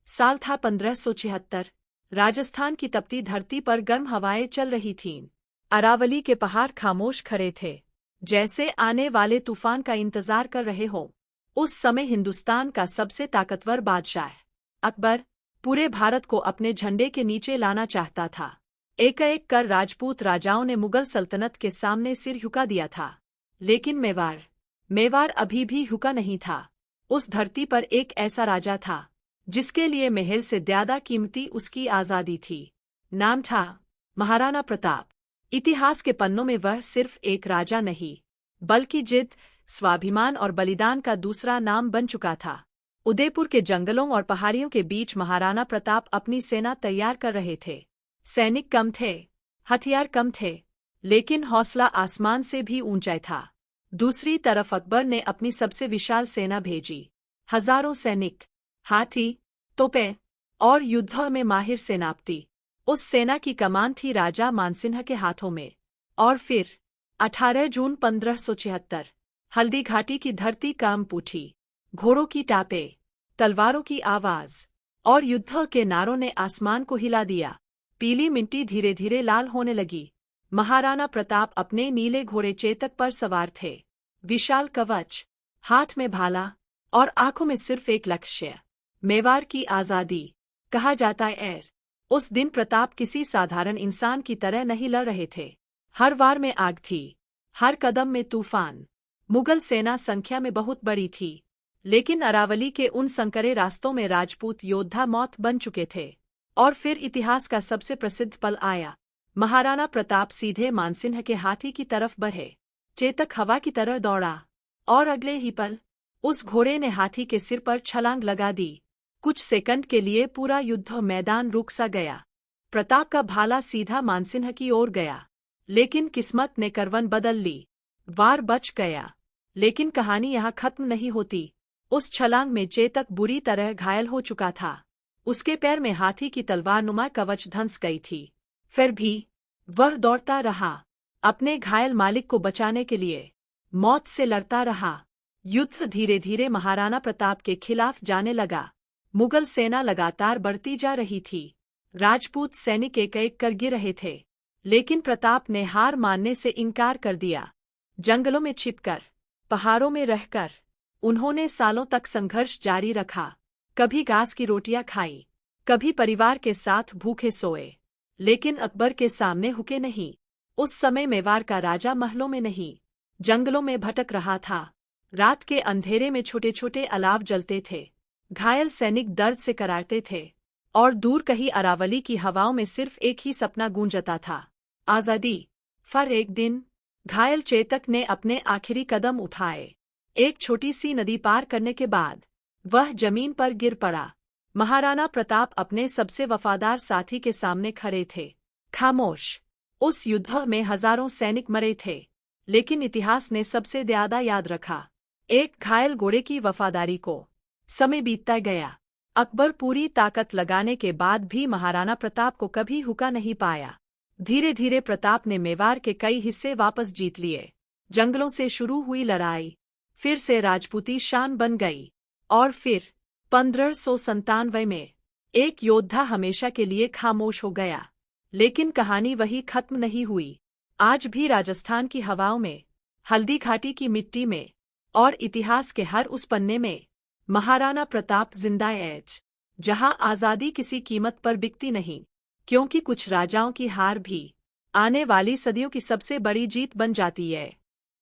साल था 1576। राजस्थान की तपती धरती पर गर्म हवाएं चल रही थीं। अरावली के पहाड़ खामोश खड़े थे, जैसे आने वाले तूफान का इंतजार कर रहे हों। उस समय हिंदुस्तान का सबसे ताकतवर बादशाह अकबर पूरे भारत को अपने झंडे के नीचे लाना चाहता था। एक एक कर राजपूत राजाओं ने मुगल सल्तनत के सामने सिर झुका दिया था, लेकिन मेवाड़ अभी भी झुका नहीं था। उस धरती पर एक ऐसा राजा था जिसके लिए महल से ज्यादा कीमती उसकी आजादी थी। नाम था महाराणा प्रताप। इतिहास के पन्नों में वह सिर्फ एक राजा नहीं, बल्कि जिद्द, स्वाभिमान और बलिदान का दूसरा नाम बन चुका था। उदयपुर के जंगलों और पहाड़ियों के बीच महाराणा प्रताप अपनी सेना तैयार कर रहे थे। सैनिक कम थे, हथियार कम थे, लेकिन हौसला आसमान से भी ऊंचा था। दूसरी तरफ अकबर ने अपनी सबसे विशाल सेना भेजी। हजारों सैनिक, हाथी, तोपें और युद्ध में माहिर सेनापति। उस सेना की कमान थी राजा मानसिंह के हाथों में। और फिर 18 जून 1576 हल्दी घाटी की धरती कांप उठी। घोड़ों की टापे, तलवारों की आवाज और युद्ध के नारों ने आसमान को हिला दिया। पीली मिट्टी धीरे धीरे लाल होने लगी। महाराणा प्रताप अपने नीले घोड़े चेतक पर सवार थे। विशाल कवच, हाथ में भाला और आंखों में सिर्फ एक लक्ष्य, मेवाड़ की आजादी। कहा जाता है उस दिन प्रताप किसी साधारण इंसान की तरह नहीं लड़ रहे थे। हर वार में आग थी, हर कदम में तूफान। मुगल सेना संख्या में बहुत बड़ी थी, लेकिन अरावली के उन संकरे रास्तों में राजपूत योद्धा मौत बन चुके थे। और फिर इतिहास का सबसे प्रसिद्ध पल आया। महाराणा प्रताप सीधे मानसिंह के हाथी की तरफ बढ़े। चेतक हवा की तरह दौड़ा और अगले ही पल उस घोड़े ने हाथी के सिर पर छलांग लगा दी। कुछ सेकंड के लिए पूरा युद्ध मैदान रुक सा गया। प्रताप का भाला सीधा मानसिंह की ओर गया, लेकिन किस्मत ने करवन बदल ली। वार बच गया, लेकिन कहानी यहाँ खत्म नहीं होती। उस छलांग में चेतक बुरी तरह घायल हो चुका था। उसके पैर में हाथी की तलवारनुमा कवच धंस गई थी। फिर भी वह दौड़ता रहा, अपने घायल मालिक को बचाने के लिए मौत से लड़ता रहा। युद्ध धीरे धीरे महाराणा प्रताप के खिलाफ जाने लगा। मुगल सेना लगातार बढ़ती जा रही थी। राजपूत सैनिक एक एक कर गिर रहे थे, लेकिन प्रताप ने हार मानने से इनकार कर दिया। जंगलों में छिपकर, पहाड़ों में रहकर उन्होंने सालों तक संघर्ष जारी रखा। कभी घास की रोटियां खाई, कभी परिवार के साथ भूखे सोए, लेकिन अकबर के सामने हुके नहीं। उस समय मेवाड़ का राजा महलों में नहीं, जंगलों में भटक रहा था। रात के अंधेरे में छोटे छोटे अलाव जलते थे। घायल सैनिक दर्द से करारते थे, और दूर कहीं अरावली की हवाओं में सिर्फ एक ही सपना गूंजता था, आजादी। फिर एक दिन घायल चेतक ने अपने आखिरी कदम उठाए। एक छोटी सी नदी पार करने के बाद वह जमीन पर गिर पड़ा। महाराणा प्रताप अपने सबसे वफादार साथी के सामने खड़े थे, खामोश। उस युद्ध में हजारों सैनिक मरे थे, लेकिन इतिहास ने सबसे ज्यादा याद रखा एक घायल घोड़े की वफादारी को। समय बीतता गया। अकबर पूरी ताकत लगाने के बाद भी महाराणा प्रताप को कभी हुका नहीं पाया। धीरे धीरे प्रताप ने मेवाड़ के कई हिस्से वापस जीत लिए। जंगलों से शुरू हुई लड़ाई फिर से राजपूती शान बन गई, और फिर 1597 में एक योद्धा हमेशा के लिए खामोश हो गया। लेकिन कहानी वही खत्म नहीं हुई। आज भी राजस्थान की हवाओं में, हल्दी घाटी की मिट्टी में और इतिहास के हर उस पन्ने में महाराणा प्रताप जिंदा है, जहां आजादी किसी कीमत पर बिकती नहीं, क्योंकि कुछ राजाओं की हार भी आने वाली सदियों की सबसे बड़ी जीत बन जाती है।